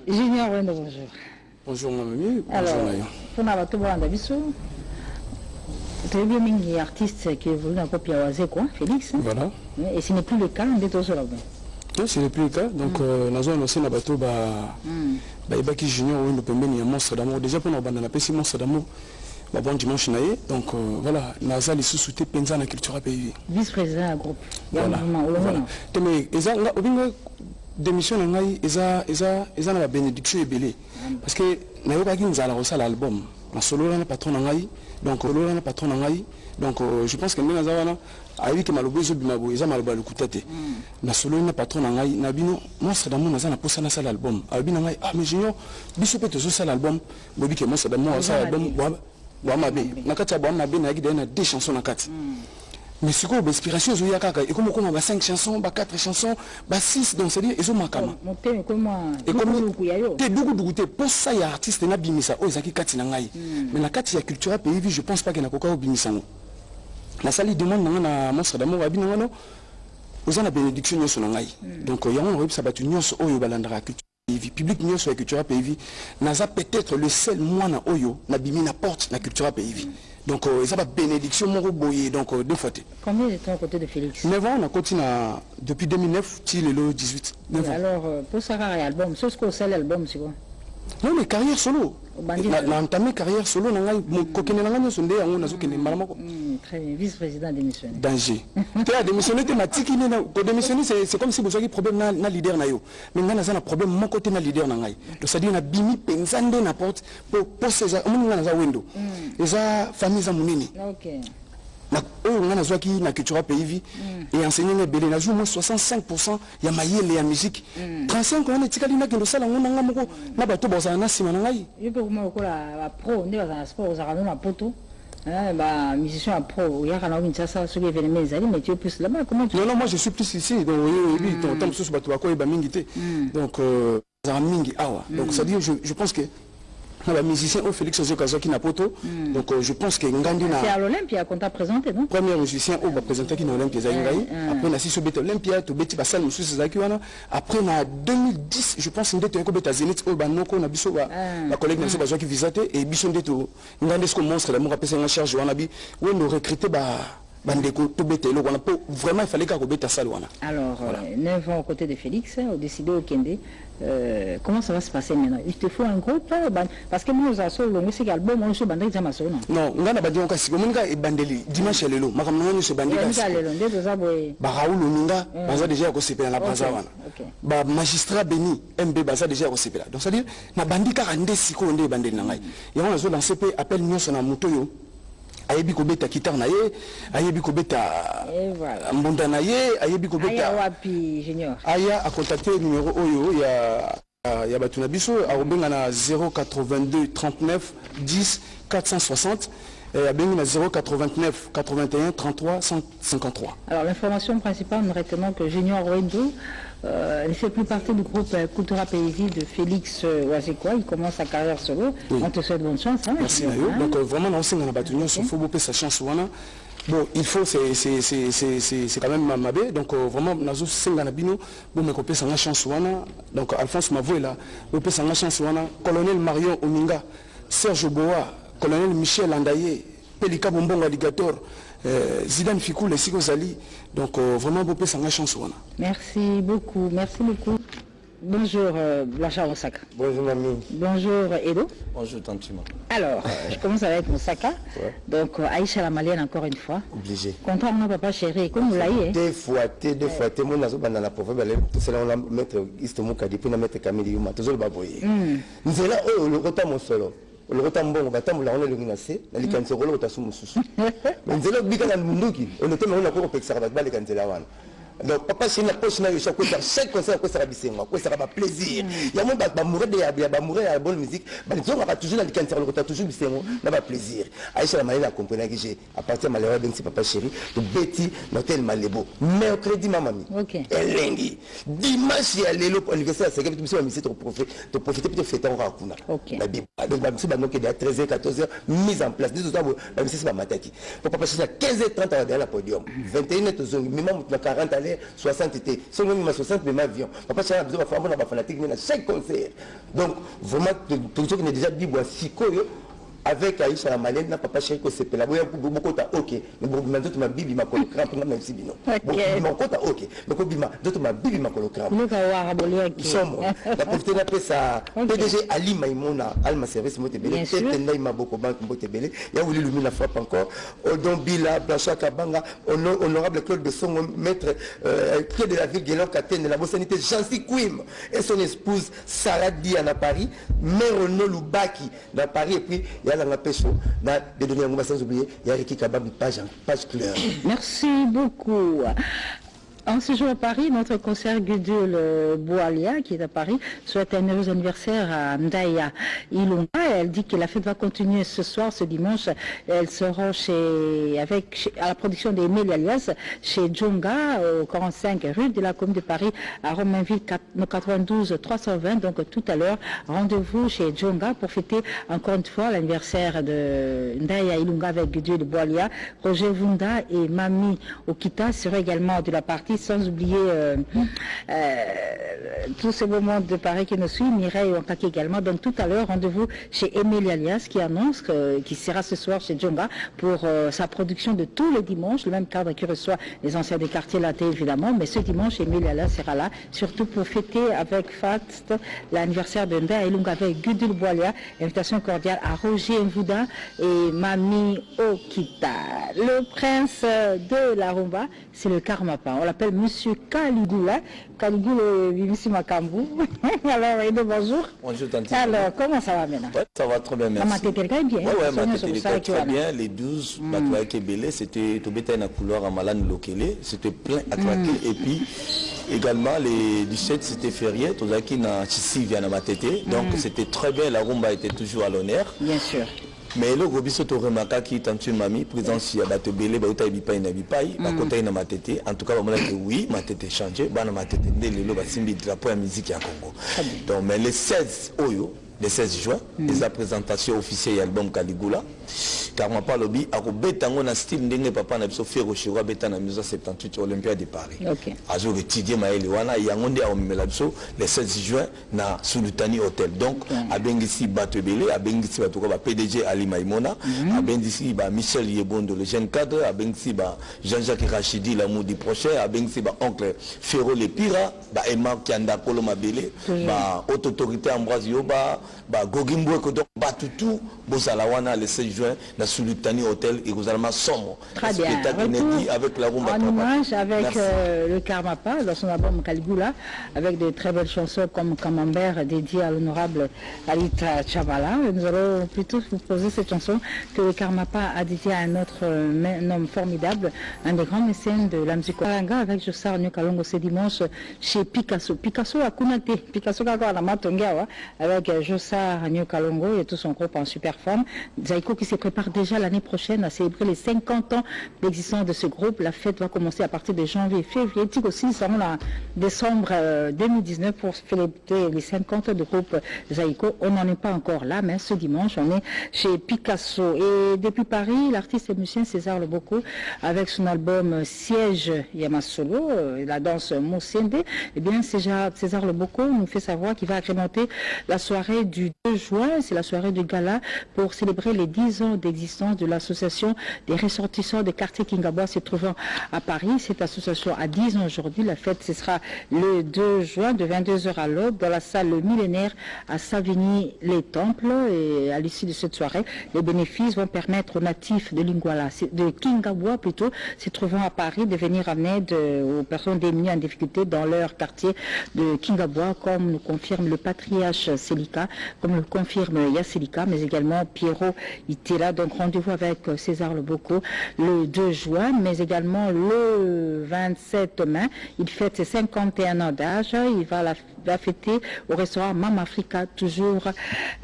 Junior, bonjour. Bonjour, mamie. Alors, pour nous, tout le monde très bien, il y a artiste qui est venu en copie à quoi, Félix. Voilà. Et ce n'est plus le cas, on est toujours là. Non, ce n'est plus le cas. Donc, nous avons annoncé un bateau, Ibaki Junior, où nous pouvons un monstre d'amour. Déjà, pour nous, on a appelé monstre d'amour. Bon dimanche, donc voilà, nous avons sous-souté Penza dans la culture pays. Vice-président à groupe. Voilà. Mais, démission eza na bénédiction ebelé parce que nayokaki nzala kosala album na solo na patron na ngai donc solo na patron na ngai donc je pense que ndenge wana ayi ke malobo zo bimabo eza maloba lukuta te na solo na patron na ngai na bino monstre d'amour naza na posa na sala album abi na ngai mais junior biso pe tozo sala album bobi ke monstre d'amour sala album wa mabe na kati ya ba mabe na yaki na deux chansons na kati. Mais ce qu'on a inspiration, il y a 5 chansons, 4 chansons, 6, donc c'est-à-dire, ils ont makama. Et comme tu es dougou, pour ça, il y a artiste qui a bimisa, oh, ils ont kati nangai. Mais la kati ya culture pays, je pense pas qu'il y a coca au bimisango. La salle demande na monstre d'amour, abinangano, aux en a bénédiction sur nangai. Donc, il y a un rep sabat union sur oyo balandra culture. Public union sur la culture pays, naza peut-être le seul moine oyo na bimi na porte la culture pays. Donc, ça va bénédiction, mon boyer, donc deux fois. Combien de temps à côté de Félix? 9 ans, on a continué depuis 2009, le 18. 9 ans. Alors, pour ça, l'album, c'est ce qu'on sait l'album, c'est quoi? Non, mais carrière solo. On a entamé carrière solo, très bien, vice-président démissionné. Danger. Tu as démissionné, c'est comme si vous aviez un problème na leader. Mais on a un problème, mon côté na leader. Donc, c'est-à-dire, on a bimi pensando n'importe pour ces window. Les familles à mounini. Ok. On a qui na culture pays et enseigner les belé na joue 65% ya mayele ya musique 35 on est tikali na kendo sala ngona ngamoko na bato boza na sima na ngai yo pe kuma ko la pro ndi ba sport za kana na poto ba musicien à pro ya kana wincha ça sur événement ezali mais tu es plus là-bas comment tu... Non moi je suis plus ici donc oui ton temps sous bato ko ba mingité donc za mingi awa donc ça dit je pense que le musicien au Félix Ozokazoki Napoto, donc je pense que Ngandi na. C'est à l'Olympia qu'on t'a présenté, non? Premier musicien au va présenter qui na Olympia Zaingai. Après na si sobeta Olympia, to beti basal musu Zakiwana. Après na 2010, je pense ndete ko beta Zenith au banoko na biso ba collègue na so bazoki visiter et biso ndeto Ngandi ce monstre l'amour apesa en charge wana bi où nous recruter bandeko to beta lo wana vraiment il fallait ka ko beta sal wana. Alors 9 ans aux côtés de Félix, on décidé au Kende. Comment ça va se passer maintenant? Il te faut un groupe parce que moi, j'ai le musique album, on se bande avec Zamaso. Non, on a bandi encore si on a bandeli dimanche lelo, ma comme on se bandi. Ba Raoul Minga, baza déjà ko sepela la baza wana. Ba magistrat Beni MB baza déjà ko sepela. Donc ça veut dire na bandi ka ndé siko ndé bandeli na ngai. Ya on a zo lancer pe appel nyonso na moto yo. Ayebi ko beta guitare na ye, ayebi ko beta mbunda na ye, ayebi ko beta Aya wapi Junior. Aya a contacté numéro oyo ya batuna biso a obenga na 082 39 10 460 et a benga na 089 81 33 153. Alors l'information principale, nous retenons que Junior Wendo ne fait plus partie du groupe Cultura Pays de Félix Wazekwa. Il commence sa carrière solo. Oui. On te souhaite bonne chance. Hein, merci Nayo. Donc vraiment, on sait qu'on a battu il faut beaucoup sa chance. Bon, il faut, c'est quand même Mabé. Donc vraiment, Nazo Senganabino, bon, mais qu'on peut s'en chance. Donc Alphonse Mavo est là. On peut s'en chance. Colonel Marion Ominga, Serge Boa, Colonel Michel Andaye, Pelika Bombong Alligator. Zidane Fikou, les Sigozali, donc vraiment beaucoup sans la chance. Merci beaucoup, merci beaucoup. Bonjour Blanchard Osaka. Bonjour Mamie. Bonjour Edo. Bonjour Tantima. Alors, je commence avec Moussaka. Ouais. Donc Aïcha la Malienne encore une fois. Obligé. Content mon papa chéri, comme vous l'avez. Deux fois, mon nazo bandana pour faire tout cela on la mettre Istomo Kadi puis on mettre Camille Yuma, tout le baboye. Nous là oh le retard mon solo. Le rotambo batambola on est luminacé na likanze rolo tasu mususu mais nzela bika na munduki on était on a ko pexera ba likanzela wana donc papa c'est la poche na yo chaque concert ko sera bisenga ko sera ba plaisir ya mo ba mourir de ya ba mourir ya bonne musique ba nzonga ba toujours na likanze rolo toujours bisenga na ba plaisir Aïcha la Maline a compris que j'ai à partir de malheur donc c'est papa chéri to Betty l'hôtel Malebo mercredi mamami elengi dimanche ya lelo anniversaire c'est que tu me suis trop profiter pour te fêter en rakuna la bible donc ba msi ba donc de 13h 14h mise en place deux autres ba msi ba mataki pour papa chéri 15h30 à la podium 21h même 40 allez concert 60 été. Si on a 60 mais avion. Papa Chéri a besoin de faire un fanatique à chaque concert. Donc vraiment tout ce qui est déjà dit bois sikoyo avec Aïcha Malène, papa Chéri ko sepela boya beaucoup ta OK. Mais bon maintenant ma bibi ma colocra pour même si bino. Bon mon compte OK. Mais ko bima d'autres ma bibi ma colocra. La profité n'a pas ça. PDG Ali Maïmona Alma Service Motebele, Tendai Maboko Banque Motebele, il y a voulu lui la frappe encore. Odon Bila, Blancha Kabanga, honorable Claude Besson, maître près de la ville Guélon Katene, la Bossanité Jansi Kouim et son épouse Sarah Diana Paris, mère Renaud Loubaki dans Paris et puis il y a la pêche, des données sans oublier, il y a Ricky Kabab, page claire. Merci beaucoup. En ce jour à Paris, notre concert Gudule Boalia, qui est à Paris, souhaite un heureux anniversaire à Ndaya Ilunga. Elle dit que la fête va continuer ce soir, ce dimanche. Elle sera à la production d'Emile Alias, chez Djonga, au 45 rue de la Commune de Paris, à Romainville, 92 320. Donc tout à l'heure, rendez-vous chez Djonga pour fêter encore une fois l'anniversaire de Ndaya Ilunga avec Gudule Boalia. Roger Vunda et Mami Okita seraient également de la partie, sans oublier tous ces moments de Paris qui nous suivent, Mireille Wankaki également. Donc tout à l'heure, rendez-vous chez Emile Alias qui annonce qu'il sera ce soir chez Djonga pour sa production de tous les dimanches, le même cadre qui reçoit les anciens des quartiers latés évidemment, mais ce dimanche, Emile Alias sera là, surtout pour fêter avec Fast l'anniversaire de Ndaya Ilunga avec Gudule Boalia. Invitation cordiale à Roger Mvouda et Mami Okita. Le prince de la rumba, c'est le Karmapa. On l'appelle Monsieur Caligula. Caligula Vivissi Makambu. Alors, bonjour. Bonjour, Tante. Alors, comment ça va maintenant? Ouais, ça va très bien, merci. Ma tête est bien. Oui, ma tête est très bien. Les 12, c'était Tobeta na couleur à Malane Lokele. C'était plein à craquer. Et puis, également, les 17, c'était férié. Tozaki na Chisi vient à ma tête. Donc, c'était très bien. La rumba était toujours à l'honneur. Bien sûr. Mais le Robiso Toremaka qui est en mamie, présence il y a bateau belé, baouta bipai na bipai, ma côté na ma tête. En tout cas, on m'a dit oui, ma tête est changée, bana ma tête est le basimbi drapeau à musique à Congo. Donc, mais le 16 Oyo, le 16 juin, les présentations officielles de l'album Caligula. Car moi pas lobby à Robetango na style ndenge papa na biso Ferro Chira betana 1978 Olympia de Paris. OK. Azo étudier maeli wana yangonde a omela biso le 16 juin na Sultani Hotel. Donc a bengisi Batebele, a bengisi batuko ba PDG Ali Maïmona, a bengisi ba Michel Yebondo le jeune cadre, a bengisi ba Jean-Jacques Rachidi l'amour du prochain, a bengisi ba oncle Ferro le Pira, ba Emma Kianda Kolo Mabele, ba haute autorité Ambroise Yoba, ba Gogimbo ko donc batutu bosalawana le 16 juin na Sultani Hotel et Rosalma Somo. Très bien. Avec la rumba. En image avec le Karmapa dans son album Caligula, avec de très belles chansons comme Camembert dédié à l'honorable Alita Chabala. Nous allons plutôt vous poser cette chanson que le Karmapa a dédiée à un autre homme formidable, un des grands mécènes de la musique. Avec Jossar Nyokalongo ce dimanche chez Picasso. Picasso a Kunate. Picasso a la Matongawa avec Jossar Nyokalongo et tout son groupe en super forme. Zaiko qui se prépare déjà l'année prochaine à célébrer les 50 ans d'existence de ce groupe. La fête va commencer à partir de janvier, février. Tic aussi, ça en décembre 2019 pour célébrer les 50 ans de groupe Zaiko. On n'en est pas encore là, mais ce dimanche, on est chez Picasso. Et depuis Paris, l'artiste et musicien César Loboko, avec son album Siège Yamasolo, la danse Moussende, eh bien, César Loboko nous fait savoir qu'il va agrémenter la soirée du 2 juin. C'est la soirée du gala pour célébrer les 10 ans d'existence de l'association des ressortissants des quartiers Kingabois se trouvant à Paris. Cette association a 10 ans aujourd'hui. La fête, ce sera le 2 juin de 22h à l'aube dans la salle millénaire à Savigny-les-Temples. Et à l'issue de cette soirée, les bénéfices vont permettre aux natifs de Kingabois plutôt, se trouvant à Paris, de venir en aide aux personnes démunies en difficulté dans leur quartier de Kingabois, comme nous confirme le patriarche Selika, comme le confirme Yaselika, mais également Pierrot Itela. Donc rendez-vous avec César Loboko le 2 juin, mais également le 27 mai. Il fête ses 51 ans d'âge. Il va fêter au restaurant Mam Africa, toujours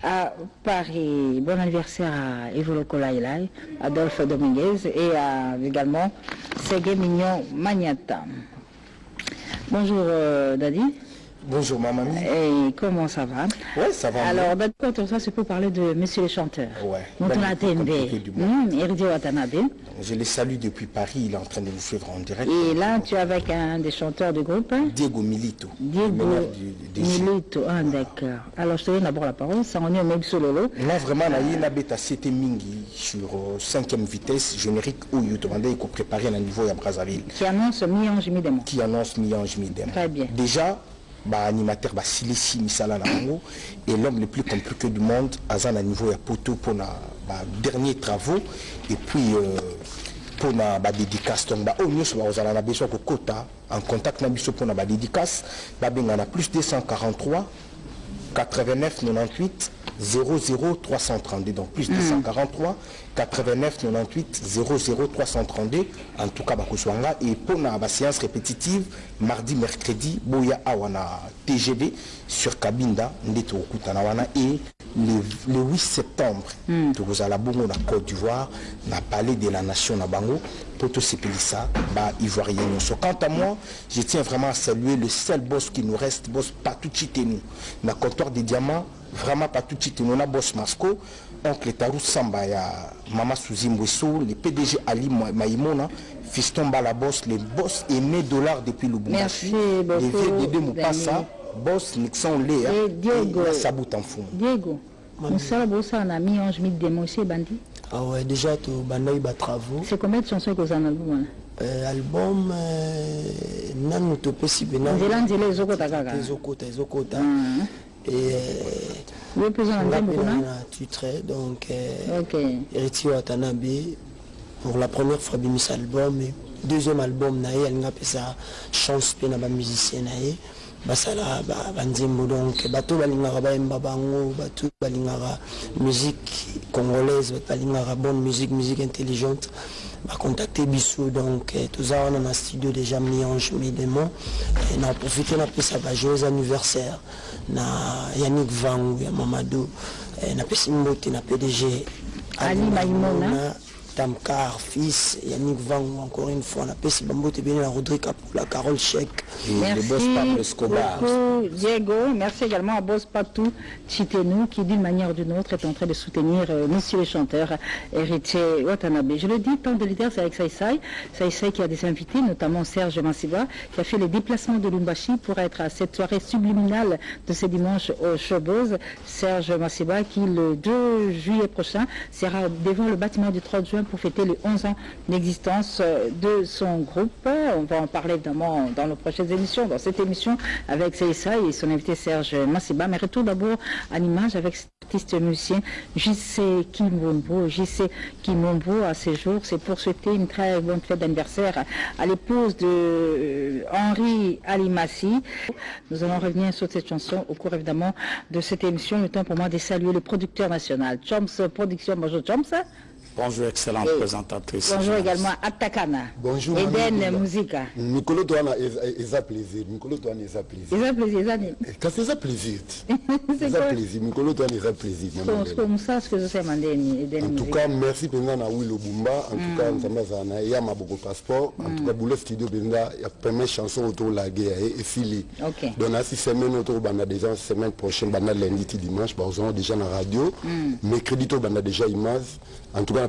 à Paris. Bon anniversaire à Evolo Kolailai, Adolphe Dominguez et également Ségué Mignon Magnata. Bonjour Dadi. Bonjour ma mamie. Et comment ça va? Ouais, ça va. Alors, d'accord, ça c'est pour parler de Monsieur le chanteur. Ouais. Moutona Tembe, Héritier Watanabe. Je les salue depuis Paris, il est en train de nous suivre en direct. Et là, tu es avec un des chanteurs du groupe. Diego Milito. Diego Milito, d'accord. Alors, je te donne d'abord la parole, ça en est au même solo. Non, vraiment, il y a bêta c'était Mingi sur 5e vitesse, générique où YouTube est préparé à un niveau à Brazzaville. Qui annonce Mi-Ange Mi-Démon. Qui annonce Mi-Ange Mi-Démon. Très bien. Déjà, animateur Silesi Misala Lango et l'homme le plus compliqué du monde à un niveau à Poto pour les derniers travaux et puis pour la dédicace donc au mieux on a besoin de quota en contact pour la dédicace on a plus 243 89 98 00 332 donc plus 243 89 98 00 332 en tout cas bakuswanga et pour la séance répétitive mardi mercredi boya awana TGV sur Kabinda ndeto okutana wana et le 8 septembre nous allons bongo na Côte d'Ivoire na palais de la nation na bango pour tout ce ça ba ivoirien. Quant à moi, je tiens vraiment à saluer le seul boss qui nous reste, boss Patou Chitenu na comptoir des diamants. Vraiment pas tout de suite, on a boss Masco, oncle Tarou Samba, Mama Souzi Mbwesso, le PDG Ali Maïmona, Fiston Balabos, les boss aimés dollars depuis le Merci beaucoup. Les vieux Dédé Moupassa, boss Nixon Léa, et Sabout en fond. Diego, nous sommes on a mis Mi-Ange Mi-Démon aussi, Bandi. Ah ouais, déjà, tu as travaux. C'est combien de chansons que vous avez en album? Album, non, tu peux si bien. Ezokota. Et le plus titre donc Héritier Watanabe pour la première fois bimis album et deuxième album nae elle n'a pas ça chance pe na ba musicien nae basala banzimbo donc bato balingaka baemba bango bato balingaka musique congolaise balingaka bonne musique intelligente va contacter Bissou donc tout ça on a un studio déjà Mi-Ange Mi-Démon et on a profité on a fait ça joyeux anniversaire na Yannick Vangou ya Mamadou na Pessimbote na PDG Ali Maïmona Tamkar fils Yannick Vangou encore une fois na Pessimbote bien la Rodrigue pour la Carole Check le boss Pablo Escobar Diego. Merci également à boss Patou Chitenu qui d'une manière ou d'une autre est en train de soutenir monsieur le chanteur Héritier Watanabe. Je le dis, tant de leaders c'est avec Saïsaï qui a des invités, notamment Serge Massiba qui a fait les déplacements de Lumbashi pour être à cette soirée subliminale de ce dimanche au Showboz. Serge Massiba qui le 2 juillet prochain sera devant le bâtiment du 3 juin pour fêter les 11 ans d'existence de son groupe. On va en parler évidemment dans nos prochaines émissions, dans cette émission avec Saïsaï et son invité Serge Massiba. Mais retour d'abord à l'image avec cet artiste musicien JC Kimombo. JC Kimombo à ces jours, c'est pour souhaiter une très bonne fête d'anniversaire à l'épouse de Henri Alimassi. Nous allons revenir sur cette chanson au cours évidemment de cette émission. Le temps pour moi de saluer le producteur national. Choms Production, bonjour Choms. Bonjour, excellente présentatrice. Bonjour également Atakana. Bonjour. Eden Musica. Nicolas Douana, il a plaisir. Nicolas Douana, il a plaisir. Il a plaisir, Zani. Quand c'est ça plaisir. Il a plaisir. Nicolas Douana, il a plaisir. Comme ça, ce que je sais, en tout cas, merci Benda na Willow Bumba. En tout cas, nous sommes à Yama Boko Passeport. En tout cas, Boule Studio Benda, il y a première chanson autour de la guerre et Philly. Donc, à 6 semaines autour, Banda déjà, semaine prochaine, Banda lundi, dimanche, nous avons déjà la radio. Mercredi, Banda déjà image. En tout cas,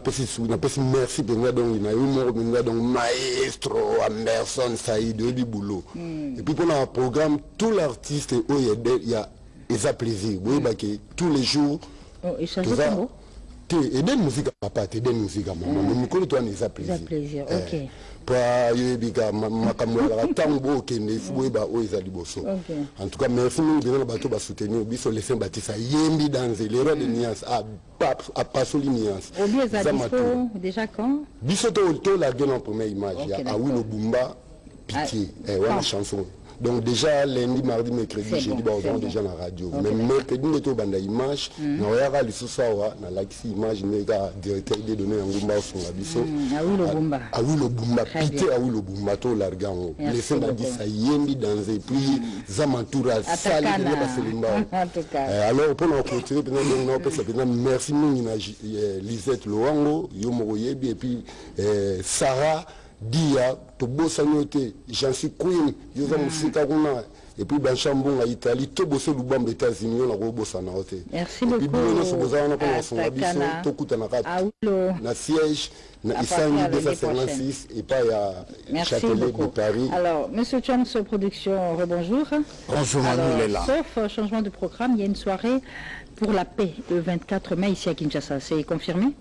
merci Benda, donc il y a eu donc maestro, Anderson, Saïd, du boulot. Et puis pour un programme, tous les artistes, il y a des plaisir. Vous voyez, tous les jours. Et ça, c'est des musiques à papa, des musiques à maman. Mais Nicolas, toi, il y a plaisir. Ok. En tout cas, merci nous de nous soutenir. Nous les bâtisseurs, Yembi dans les rois de Niance, à Passoli Niance. Au bien, ça déjà quand Bissoto, la gueule en première image. À Willow Bumba, Pitié, la chanson. Donc déjà lundi, mardi, mercredi, jeudi, on est déjà dans la radio. Mais mercredi, on est dans l'image. On regarde les sous-soirs, on a l'accès image, on a directeur des données en Gumba sur la biso. Ah oui, le Bumba. Ah oui, le Bumba. Pité, ah oui, le Bumba, tout l'argent. Les femmes ont dit ça, yendi dans les prix, Zamantura, Sali, en tout cas. Alors, pour nous continuer, merci, Lisette Loango, Yomoro Yebi, et puis Sarah. dia tobosani te j'en suis queen yoza musika kuna et puis Banchambon à Italie tout bossé Lubamba États-Unis on a rebosana te merci beaucoup et puis nous sommes on a son abisso tout coûte na siège na Isani 256 et pas à Châtelet de Paris. Alors monsieur Chomso Production, rebonjour. Bonjour Manu là. Sauf changement de programme, il y a une soirée pour la paix le 24 mai ici à Kinshasa, c'est confirmé?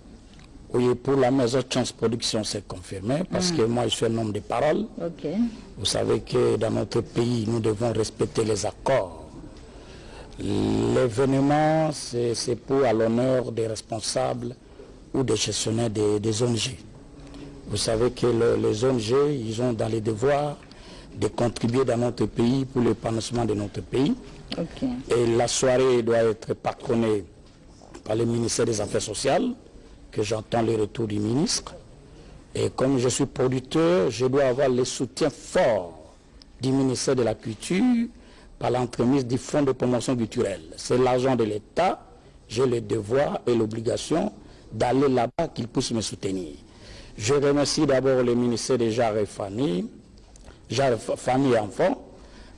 Oui, pour la maison Chance Production, c'est confirmé, parce que moi, je suis un homme de parole. Okay. Vous savez que dans notre pays, nous devons respecter les accords. L'événement, c'est pour à l'honneur des responsables ou des gestionnaires des ONG. Vous savez que les ONG, ils ont dans les devoirs de contribuer dans notre pays pour l'épanouissement de notre pays. Okay. Et la soirée doit être patronnée par le ministère des Affaires sociales, que j'entends le retour du ministre. Et comme je suis producteur, je dois avoir le soutien fort du ministère de la Culture par l'entremise du Fonds de promotion culturelle. C'est l'argent de l'État, j'ai le devoir et l'obligation d'aller là-bas qu'il puisse me soutenir. Je remercie d'abord le ministère des Genres et Familles et Enfants,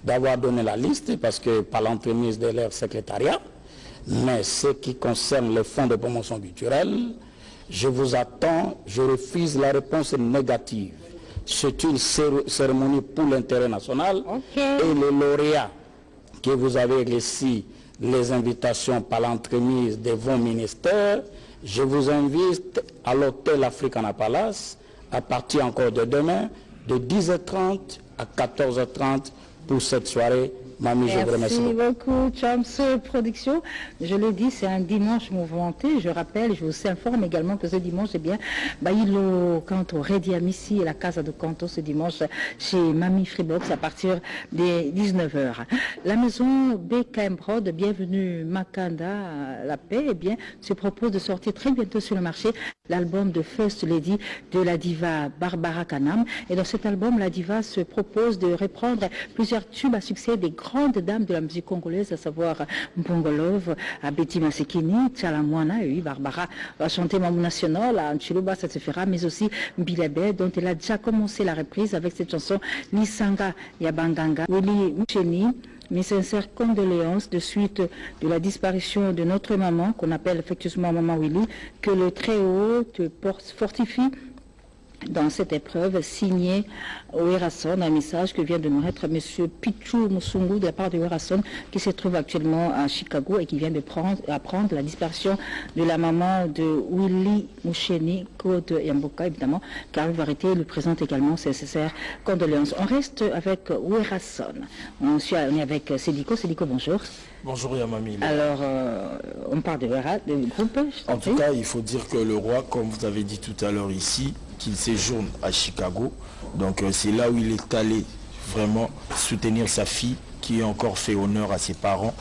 d'avoir donné la liste, parce que par l'entremise de leur secrétariat, mais ce qui concerne le Fonds de promotion culturelle, je vous attends, je refuse la réponse négative. C'est une cérémonie pour l'intérêt national. Okay. Et les lauréats que vous avez reçus les invitations par l'entremise de vos ministères, je vous invite à l'hôtel Africana Palace à partir encore de demain de 10h30 à 14h30 pour cette soirée. Mamie, je vous remercie beaucoup, Chomso Production. Je le dis, c'est un dimanche mouvementé. Je rappelle, je vous informe également que ce dimanche, eh bien, Baïlo Canto, Redi Amissi et la Casa de Canto ce dimanche chez Mamie Freebox à partir des 19h. La maison BKM Prod, bienvenue Makanda, la paix, eh bien, se propose de sortir très bientôt sur le marché l'album de First Lady de la diva Barbara Kanam. Et dans cet album, la diva se propose de reprendre plusieurs tubes à succès des grandes dames de la musique congolaise, à savoir Mpongolov, Betty Masekini, Tchalamwana, et oui, Barbara va chanter Mamou National, à Nchiluba, ça se fera, mais aussi Mbilebe, dont elle a déjà commencé la reprise avec cette chanson Lisanga Yabanganga, Willy Moucheni. Mes sincères condoléances de suite de la disparition de notre maman, qu'on appelle affectueusement Maman Willy, que le Très-Haut te fortifie dans cette épreuve, signé Werason, un message que vient de nous mettre M. Pichou Musungu de la part de Werason, qui se trouve actuellement à Chicago et qui vient de apprendre la disparition de la maman de Willy Moucheni, Côte Yamboka, évidemment, car Varité lui présente également ses sincères condoléances. On reste avec Werason. On est avec Sédico. Sédico, bonjour. Bonjour Yamami. Alors, on parle de groupe. En tout cas, il faut dire que le roi, comme vous avez dit tout à l'heure ici, qu'il séjourne à Chicago. Donc c'est là où il est allé vraiment soutenir sa fille, qui a encore fait honneur à ses parents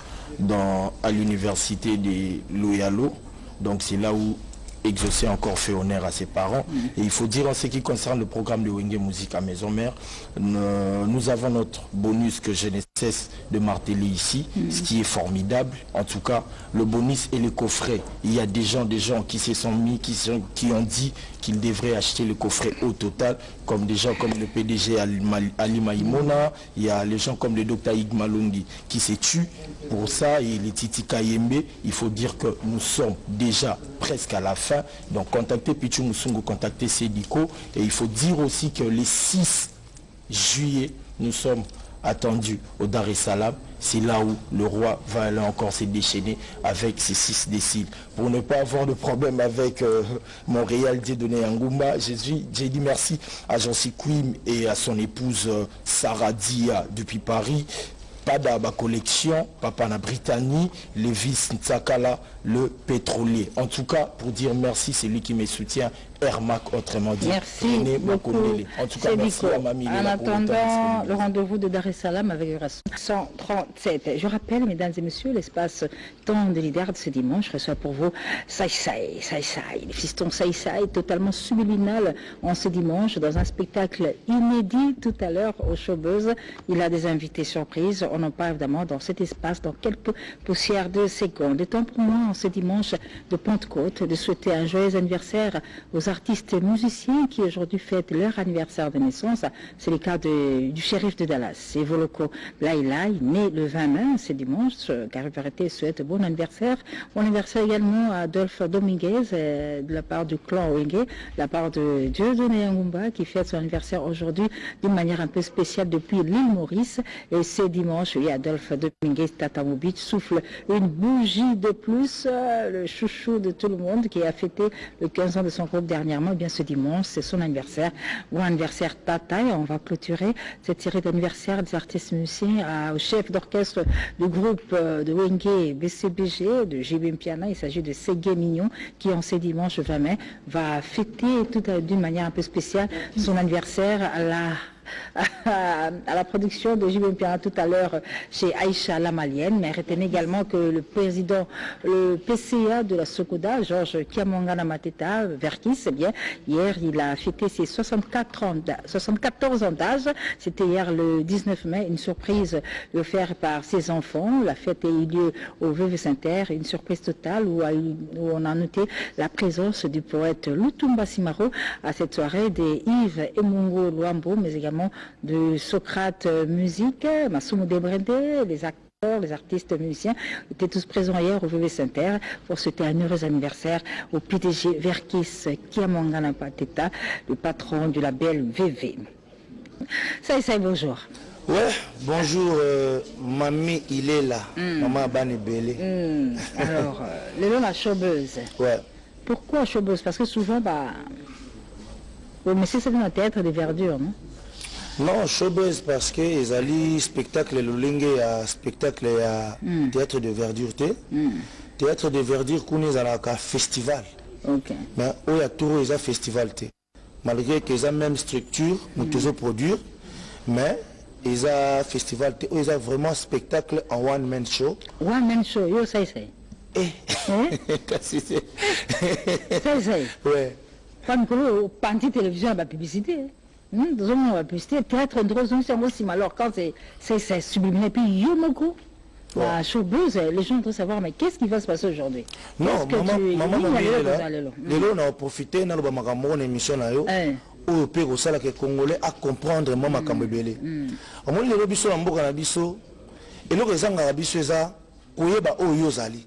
à l'université de Loyalo. Donc c'est là où exaucé encore fait honneur à ses parents. Et il faut dire en ce qui concerne le programme de Wenge Musique à Maison Mère, nous avons notre bonus que je ne cesse de marteler ici, ce qui est formidable. En tout cas, le bonus et les coffrets. Il y a des gens qui se sont mis, qui ont dit qu'ils devraient acheter le coffret au total, comme des gens comme le PDG Ali Maïmona, il y a les gens comme le Dr Igmalundi qui se tuent pour ça, et les Titi Kayembe. Il faut dire que nous sommes déjà presque à la fin. Donc contactez Pichou Musungu, contactez Sédico. Et il faut dire aussi que les 6 juillet, nous sommes attendus au Dar es Salaam. C'est là où le roi va aller encore se déchaîner avec ses 6 déciles. Pour ne pas avoir de problème avec Montréal, Dieudonné Angoumba, j'ai dit merci à Jancy Quim et à son épouse Sarah Dia depuis Paris. Pada ba collection, Papa na Britannie, Lévis Ntsakala, le pétrolier. En tout cas, pour dire merci, c'est lui qui me soutient, Ermac, autrement dit. Merci beaucoup. En tout cas, merci à Mamie. En attendant le rendez-vous de Dar es Salaam avec Rason 137. Je rappelle, mesdames et messieurs, l'espace temps de l'IDER de ce dimanche reçoit pour vous Sai Sai, le fiston Sai Sai, totalement subliminal en ce dimanche, dans un spectacle inédit tout à l'heure au Showbuzz. Il a des invités surprises. On en parle évidemment dans cet espace dans quelques poussières de secondes. Le temps pour moi en ce dimanche de Pentecôte de souhaiter un joyeux anniversaire aux aux artistes musiciens qui aujourd'hui fêtent leur anniversaire de naissance. C'est le cas du shérif de Dallas, Evoloko Lailai, né le 20 mai, c'est dimanche. Cariparité souhaite bon anniversaire. Bon anniversaire également à Adolphe Dominguez de la part du clan Wenge, de la part de Dieudonné Ngumba qui fête son anniversaire aujourd'hui d'une manière un peu spéciale depuis l'île Maurice. Et c'est dimanche, et Adolphe Dominguez Tatamovic souffle une bougie de plus, le chouchou de tout le monde qui a fêté le 15 ans de son groupe dernièrement. Eh bien ce dimanche, c'est son anniversaire. Bon anniversaire Tata, et on va clôturer cette série d'anniversaires des artistes musiciens au chef d'orchestre du groupe de Wenge BCBG, de JB Mpiana. Il s'agit de Ségué Mignon qui en ce dimanche 20 mai va fêter d'une manière un peu spéciale son anniversaire à la production de JB Mpiana tout à l'heure chez Aïcha la Malienne. Mais retenez également que le président, le PCA de la Sokoda, Georges Kiamongana Mateta Verkis, eh bien, hier il a fêté ses 74 ans d'âge. C'était hier le 19 mai, une surprise offerte par ses enfants. La fête a eu lieu au VV Saint-Terre, une surprise totale où on a noté la présence du poète Lutumba Simaro à cette soirée, des Yves Emungo Luambo, mais également de Socrate Musique, Massoumou Debrendé, les acteurs, les artistes musiciens étaient tous présents hier au VV Saint-Terre pour souhaiter un heureux anniversaire au PDG Verkis Kiamongana Pateta, le patron du label VV. Ça, bonjour. Ouais, bonjour, mamie, il est là. Maman Bani Belé. Alors, le nom la showbuzz. Ouais. Pourquoi showbuzz? Parce que souvent, mais c'est un théâtre de verdure, non? Non, showbuzz parce que les ali spectacle le à spectacle à théâtre de verdure théâtre de verdure qu'on est à un festival. OK. Mais il y a tout les festival malgré qu'ils ont même structure nous toujours produire mais ils ont festival ils ont vraiment spectacle en one man show. One man show, yo ça c'est. Ça. Ouais. Comme que panti télévision la publicité. Dans un publicité, théâtre drôle, c'est moi aussi, alors quand c'est subliminé, puis Yomoko, la showbuzz, les gens doivent savoir, mais qu'est-ce qui va se passer aujourd'hui? Non, maman, on a profité, on a une émission là, où on peut que Congolais à comprendre maman Kambebele. On a le biso en boka na biso, et le rezanga na biso eza, koyeba o yozali.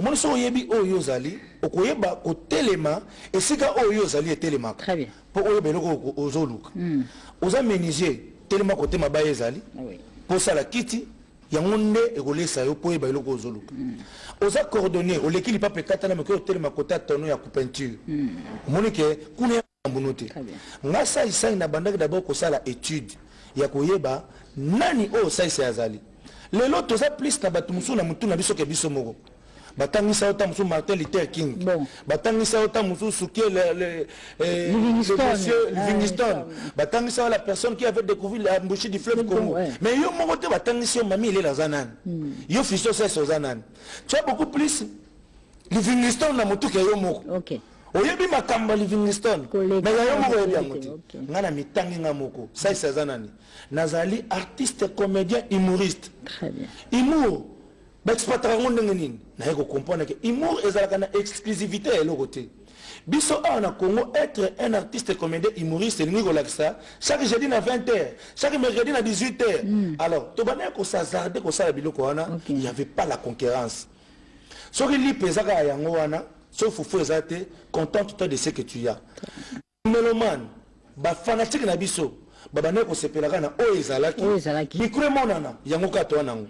On a so yebi o yozali, o koyeba o telema, et sika o yozali et telema. Très bien. Pour oyebeloko ozoluka. Oza méniger tellement côté mabaye ezali. Pour ça la kiti yangonde ekolesa yo po oyebeloko ozoluka. Oza coordonné o lekili pa pekata na meko tellement côté tono ya ku peinture. Monike kuna mbunote. Ngasa isa ina bandaki d'abord ko sala étude ya koyeba nani o saisi azali. Lelo toza plus na batumusu na mutu na biso ke biso moko. Batangisa ota musu Martin Luther King. Batangisa ota musu Souké Livingstone. Batangisa la personne qui avait découvert l'embouchure du fleuve Congo. Mais yo mokote batangisa mamie il est la zanan. Yo fiso c'est zanan. Tu as beaucoup plus Livingstone na mutu ke yo moko. OK. Oyebi makamba Livingstone. Mais yo moko yebi amuti. Ngana mitangi nga moko. Ça c'est zanani. Nazali artiste, comédien, humoriste. Très bien. Humour. Na comprendre que humour est une exclusivité et l'autre. Biso en Congo être un artiste comédien humoriste chaque jeudi à 20h, chaque mercredi à 18h. Alors, tu vas ko s'azarder ko ça biloko wana, il n'y avait pas la concurrence. So li pesaka yango wana, so fufu ezate contente-toi de ce que tu as. Mélomane, ba fanatique na biso. Babane ko sepelaka na o ezalaki micro monana yango ka to nango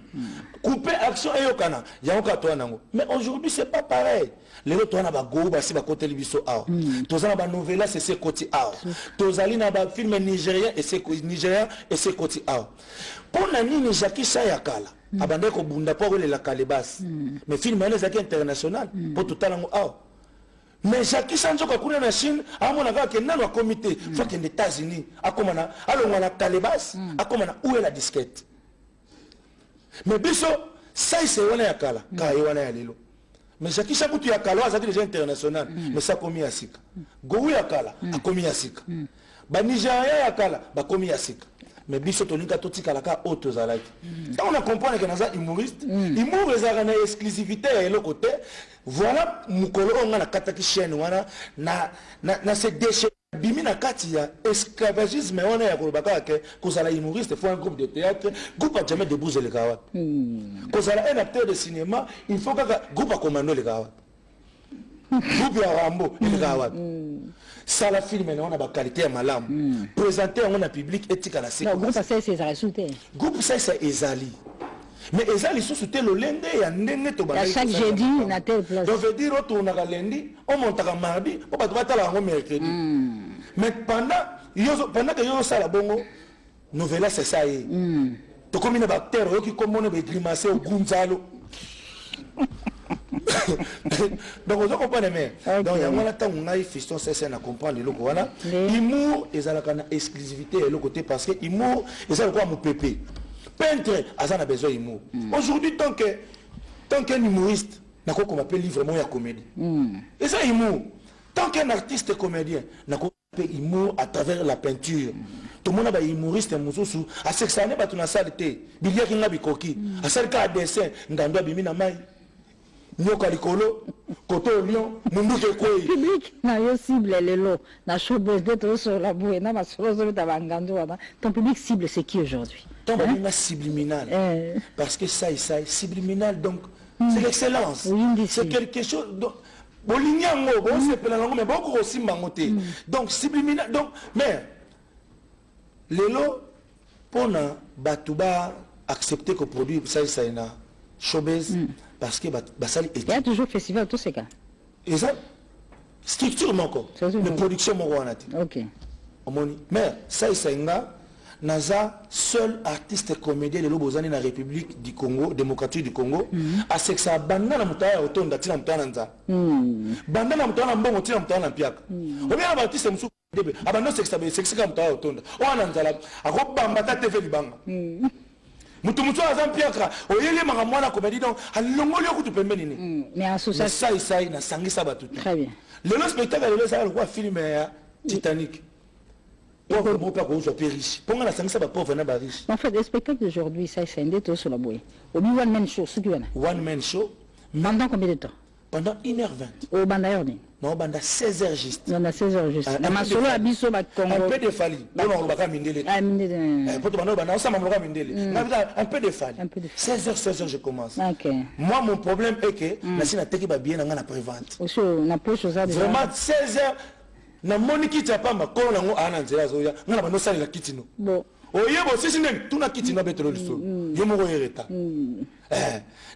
couper action eyokana yango ka to nango. Mais aujourd'hui c'est pas pareil. Les autres na ba go ba si ba côté libiso aw tozana ba novela c'est ce côté aw tozali na ba film nigérien et c'est nigérien et c'est côté aw pour na nini Jackie Sayakala abande ko bunda pour la Calebas mais film ene zaki international pour tout talango aw. Mais Jackie Sanjoka kuna na Chine amona ka nano a comité faut que les États-Unis akomana alonga na Calebas akomana où est la disquette. Mais biso ça c'est wana ya kala ka wana ya lelo. Mais Jackie Sabutu ya kala azaki déjà international mais ça komi ya sika. Gowu ya kala akomi ya sika. Ba Nigeria ya kala ba komi ya sika. mais biso tolinga totikalaka autres alaki. Quand on a compris que naza humoriste, humour ezaka na exclusivité ya eloko te. Voilà mukolo onga na kataki chaîne wana na se déchet bimi na kati ya esclavagisme wana ya kolobaka ke kozala humoriste faut un groupe de théâtre, groupe jamais debout le kawa. Kozala un acteur de cinéma, il faut que groupe a commando le kawa. Groupe ya Rambo le kawa. Ça la film on a ba qualité ya malamu. Présenter on a public éthique à la séquence. Groupe ça c'est résulté. Groupe ça c'est ezali. Mais ezali sous te le lundi ya ndenge to ba. Chaque jeudi na telle place. Donc veut dire on a lundi, on monte à mardi, on va la mercredi. Mais pendant que yo ça la bongo novela c'est ça y. To comme une bactérie qui comme on est grimacer au gunzalo. Donc vous comprenez mais donc il y a moi là tant on a fiston c'est à comprendre le voilà humour et ça la exclusivité et le côté parce que humour et ça quoi mon pépé peintre a besoin d'humour aujourd'hui tant qu'un humoriste n'a quoi qu'on appelle livre moi comédie et ça humour tant qu'un artiste comédien n'a quoi appelle humour à travers la peinture. Tout le monde a humoriste mususu à cette année batuna saleté bilia qui n'a bikoki à celle cas dessin ngando bimina mai nyoka likolo koto lion mundu ke koi public na yo cible lelo na showbiz d'être sur la bouée na masolo zo tabangando wana ton public cible c'est qui aujourd'hui ton public subliminal parce que ça subliminal donc c'est l'excellence c'est quelque chose donc bolinyango bon c'est pelango mais beaucoup aussi mangoté donc subliminal donc mais lelo pona batuba accepter que produit ça ina showbiz parce que il y a toujours festival tous ces cas et ça structure moko de production moko OK mais ça inga naza seul artiste comédien de l'Obozani na République du Congo démocratique du Congo à ce que ça banda na mutaya otonda tina mutana nza banda na mutana mbongo tina mutana piaka o bien artiste musu debe abando c'est que ça mutaya otonda wana nzala akobamba ta TV libanga mutu azam piaka oyele makamwana comédie donc alongoli okutu pembeni ni mais association ça na sangisa batu très bien le spectacle le ça quoi film ya Titanic pauvre pas qu'on soit riche pour la sangisa ba pauvre na ba riche en fait le spectacle d'aujourd'hui ça c'est un détour sur la bouée au niveau one man show ce qui one man show pendant combien de temps pendant 1h20 au bandayorni non banda 16h juste non 16h juste na masolo abiso ba Congo un peu de fali on va mindele pour tout banda on ça m'a mindele un peu de fali 16h je commence OK moi mon problème est que na sina teki ba bien na prévente aussi na poche ça vraiment 16h na moniki tapa ko na ngo ana nzela zoya ngana bando sala kitino bon oyebo sisi ndenge tuna kitino betelo liso yo moko yereta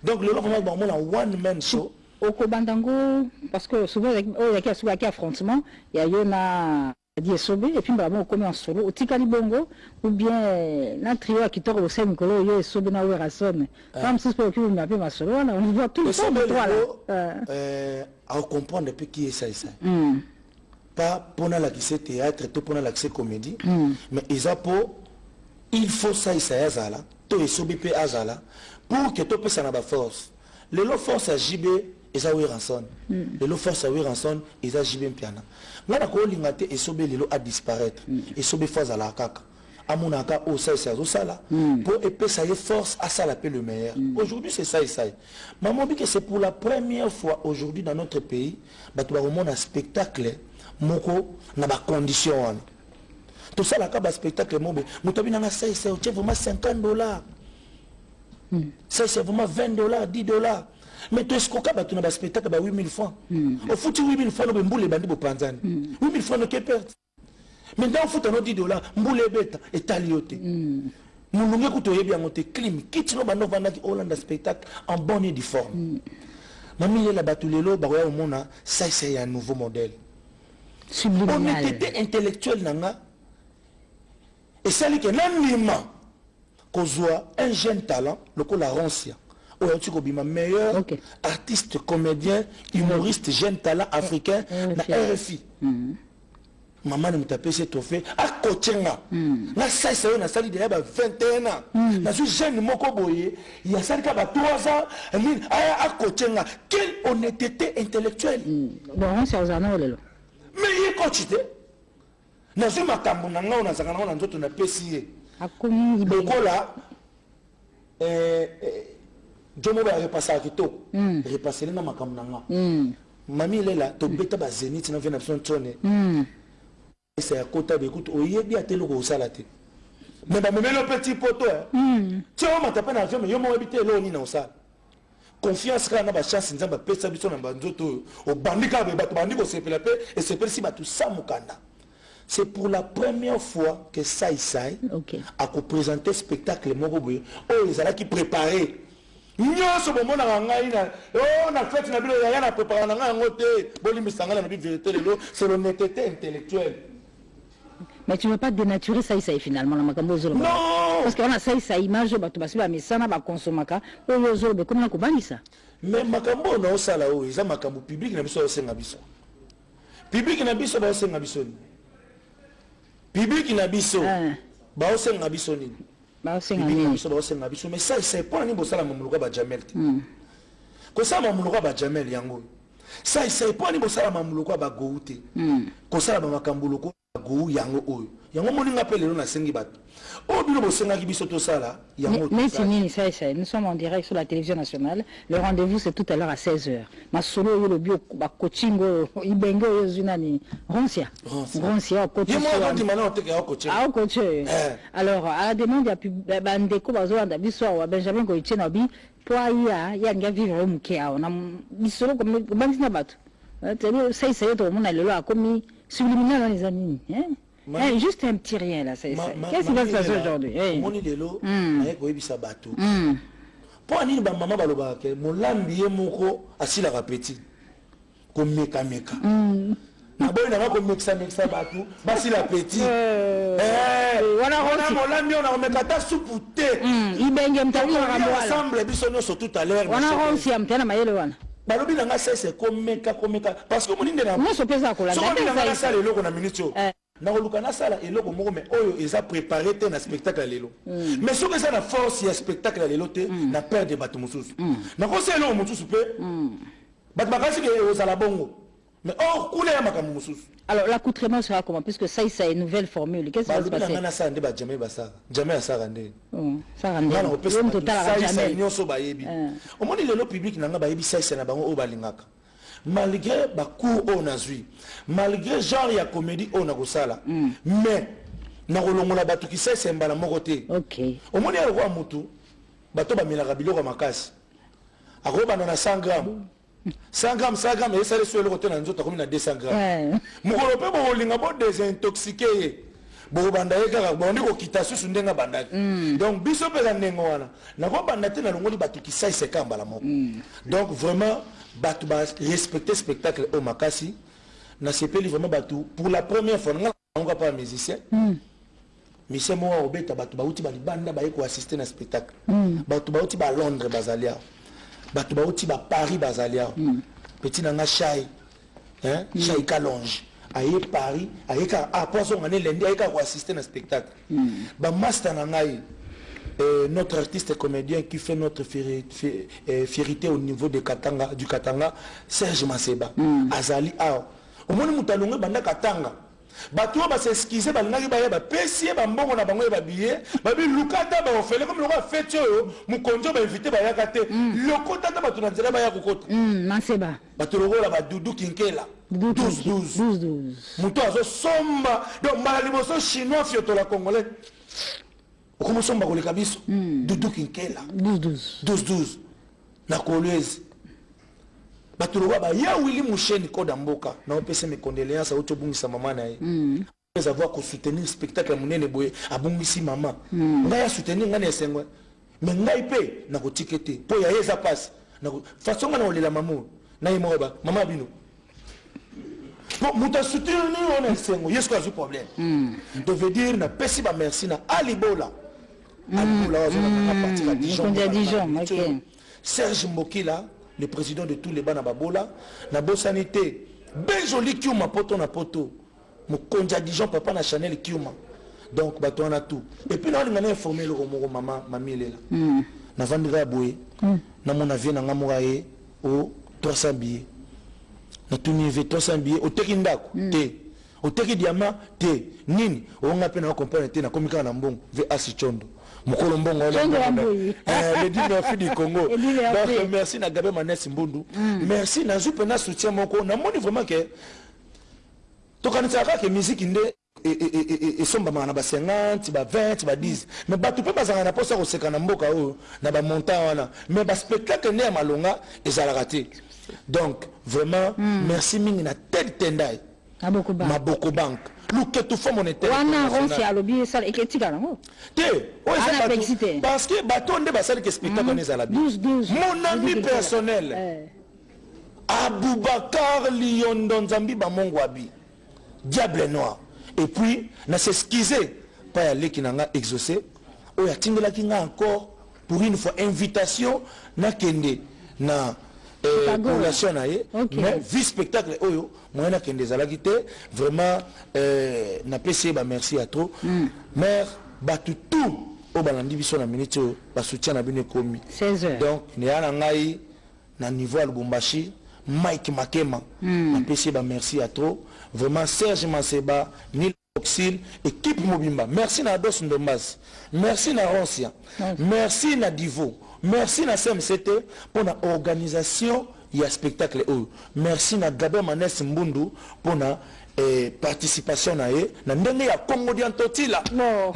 donc le vraiment bon mon one man show au Kobandango, parce que souvent il y a affrontement, il y a Yona Diesobe, et puis on commence en solo, au Tikali Bongo, ou bien un trio qui tourne au Saint-Nicolas, il y a Sobe na Werason. Comme si je peux m'appeler ma solo, on voit tout le temps de toi là. À comprendre depuis qui est ça. Pas pour l'accès théâtre, tout pour l'accès comédie, mais il faut ça, Azala, tout est Sobe P. Azala, pour que tout puisse en avoir force. Le lot force à JB. Eza Ranson. Le lot force à Ranson, Eza JB Piana. Ngana ko lingate et sobe le lot à disparaître. Et sobe force à la kaka. Amonaka o ça c'est ça pour épée ça y force à ça l'appelle le meilleur. Aujourd'hui c'est ça et ça. Maman dit que c'est pour la première fois aujourd'hui dans notre pays, bah tu vas remonter un spectacle moko na ba condition. Tout ça la ka spectacle mobe. Mutabi na ça c'est vraiment $50. Ça c'est vraiment $20, $10. Mais tu es ce qu'on a battu dans le spectacle, 8 000 francs. Au foot, 8 000 francs, on boule les bandits pour Panzani. 8 000 francs, on peut perdre. Mais dans le foot, on a $10, boule les bêtes, et talioté. Nous nous écoutons bien, on te clim, quitte nos bandits qui ont un spectacle en bonne et due forme. Mamie, il a battu les lots, au monde, ça c'est un nouveau modèle. On était intellectuel, et ça, c'est l'animement qu'on soit un jeune talent, le coup la rancia. Meilleur artiste, comédien, humoriste, jeune talent africain, na RFI. Maman me tapé ce trophée à Kochenga. Na ça c'est na sali déjà 21 ans. Na suis jeune moko boye, il y a ça qui a 3 ans, à Kochenga. Quelle honnêteté intellectuelle. Bon, c'est aux années. Mais il est coaché. Na suis makambo na nga na zakana na nzoto na PCA. lokola jomo ba repasser kitoko repasser na makambo nanga mami lela to beta ba zenith na vena son tone c'est à côté de écoute oyebi atelo ko sala te mais ba memelo petit poto tu o matape na avion mais yo mo habité lo ni na osala confiance kana ba chance nzamba pesa biso na banzoto o bandika ba bato bandiko sepela pe et sepela si ba tout ça mukanda. C'est pour la première fois que Sai Sai a présenté spectacle moko boye o ezala ki préparé nyonso bomona ngai na na fête na bilo ya na préparer na ngai ngote boli misanga na bi vérité lelo c'est l'honnêteté intellectuelle. Mais tu ne veux pas dénaturer Sai Sai finalement la makambo zolo. Non, parce qu'on a Sai Sai image bato basiba mesana ba consomaka o zolo be comme na ko banisa. Mais makambo na osala o eza makambo public na biso osenga biso. Public na biso ba osenga biso. Public na biso ba osenga biso nini? Ba osenga biso ba osenga biso mais ça c'est pas ni bosala mamuluka ba Jamel. Ko sa mamuluka ba Jamel yango. Ça c'est pas ni bosala mamuluka ba Goute. Ko sala ba makambuluko go yango oyo. Yango moninga pe lelo na sengi bato. O bino bosenga ki biso to sala yango. Mais c'est nini ça nous sommes en direct sur la télévision nationale. Le rendez-vous c'est tout à l'heure à 16h. Ma solo yo le bio ba coachingo ibengo yo zunani Roncia coach. Alors à la demande ya bandeko bazolanda biso wa Benjamin Goichena bi po ya nga vivre mukea na bisolo comme banzina bato. C'est to mona lelo akomi subliminal les amis juste un petit rien là qu'est-ce qui va se passer aujourd'hui moni lelo avec oyebisa bato po ani ba mama baloba ke molambi ye moko asila rapeti ko meka na boy na ko mixa bato basila petit wana molambi on a meka ta supute ibenge mtani ramwa ensemble biso nyonso tout à l'heure wana onsi amtana mayele wana balobi nanga c'est komeka parce que moninde na moi so pesa ko la ndeza ça lelo ko na minute na koluka na sala eloko moko mais oyo eza préparé te na spectacle lelo mais soki eza na force ya spectacle lelo te na perte de bato mosusu na ko se eloko mosusu pe bato bakasi ke ozala bongo mais or kule ya makambo mosusu. Alors l'accoutrement sera comment puisque ça c'est une nouvelle formule qu'est-ce qui va se passer na sala nde ba jamais basa jamais asara nde ça rende on total jamais nyonso bayebi omoni lelo public nanga bayebi ça na bango o balingaka malgré bacours on a zui malgré genre ya comédie on a kosala mais na kolongola bato ki c'est mbala moko te OK omoni ya kwa mutu bato ba milaka biloko makasi akoba na 100 grammes 100 grammes et ça le sur le côté na nzoto comme na 200 grammes mukolo pe bo linga bo désintoxiquer bo banda yeka bo ndiko kitasu sundenga banda donc biso pe na nengo wana na ko banda te na longoli bato ki c'est kambala moko donc vraiment bato ba respecter spectacle au makasi na sepeli vraiment bato pour la première fois on va pas musicien musicien mo obeta bato ba uti ba libanda ba yeko assister na spectacle bato ba uti ba Londres bazalia bato ba uti ba Paris bazalia petit nanga Chai Chai Kalonge aye Paris aye ka poisson ngane lendi aye ka ko assister na spectacle ba master nangai notre artiste comédien qui fait notre fierté au niveau de Katanga, du Katanga, Serge Maseba, Azali Ao. Au moins, nous allons banda Katanga. Bato ba s'excuser ba ngaki ba ya ba pesier ba mbongo na bango ya ba billet ba bi lukata ba ofele comme le roi fait yo mukonjo ba invité ba ya kate lokota ta bato na nzela ba ya kokota Maseba bato lokola ba Dudu Kinkela 12 muto azo somba donc mbala liboso chinois fioto la congolais. Comment sont les cabis Doudou Kinkela 12 na Kolwezi batuluwa ba ya Willy Moucheni Kodamboka na opese mes condoléances à otobungisa maman na ye les avoir ko soutenir spectacle munene boye abungisi maman ngaya soutenir ngane esengwe mais ngai pe na ko tikete po ya yeza passe na façon ngana olela maman na yimo ba maman bino pour muta soutenir on esengwe yesko azu problème de veut dire na pesi ba merci na Alibola Serge Mbokila, le président de tous les Banababola, na Bossanité, ben joli Kiuma poto na poto, mon Kondia Dijon papa na Chanel Kiuma, donc bato on a tout. Et puis on a informé le maman mamie là, na vendra boye, na mon avion na ngamouraye au 300 billets, na tout niveau 300 billets au Tekindako, oteki diamant te nini onga pe na comprendre te na komika na mbongo ve asichondo mokolo mbongo le 19 du Congo. Donc merci na Gabé Manès Mbundu. Merci na zupe na soutien moko na moni vraiment que to kanisa ka musique inde et somba na ba 50 ba 20 ba 10 mais ba tu peux pas na posa ko sekana mboka o na ba montant wana mais ba spectacle ne malonga ezala raté. Donc vraiment merci mingi na tel tendai Maboko Bank luketu fo monétaire wana ronsi alobi ça eketika nango te parce que bato nde basali que spectacle ezala bi mon ami personnel Aboubakar Liondo Nzambi Bamongwabi Diable Noir et puis na s'excuser pas aller qui n'a exaucé o ya tingela ki nga encore pour une fois invitation na kende na relation naie mais vie spectacle oyo moi na kende zalaki te vraiment na PC ba merci à trop mère batu tout au balandi biso na minute ba soutien na bino komi 16h donc ne ya na ngai na niveau à Lubumbashi Mike Makema na PC ba merci à trop vraiment Serge Manseba Nil Oxil équipe Mobimba merci na Dos Ndombas merci na Roncia merci na Divo merci na CMCT pour la organisation y a spectacle merci na Gabé Manès Mbundu pour la participation na ye na ndenge ya Congo diantotila na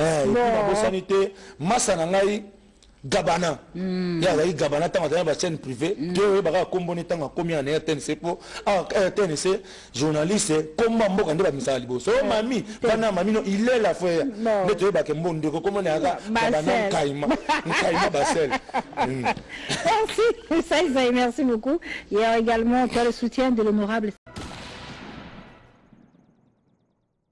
sanité massa na ngai Gabana ya la Gabana tanga ba chaîne privée que ba komboni tanga combien na RTNC pour RTNC journaliste comment mboka nde ba misala liboso mami bana mami no il est la frère neto ba ke mbondo ko comment na Gabana kaima Basel. Merci, merci beaucoup. Il y a également le soutien de l'honorable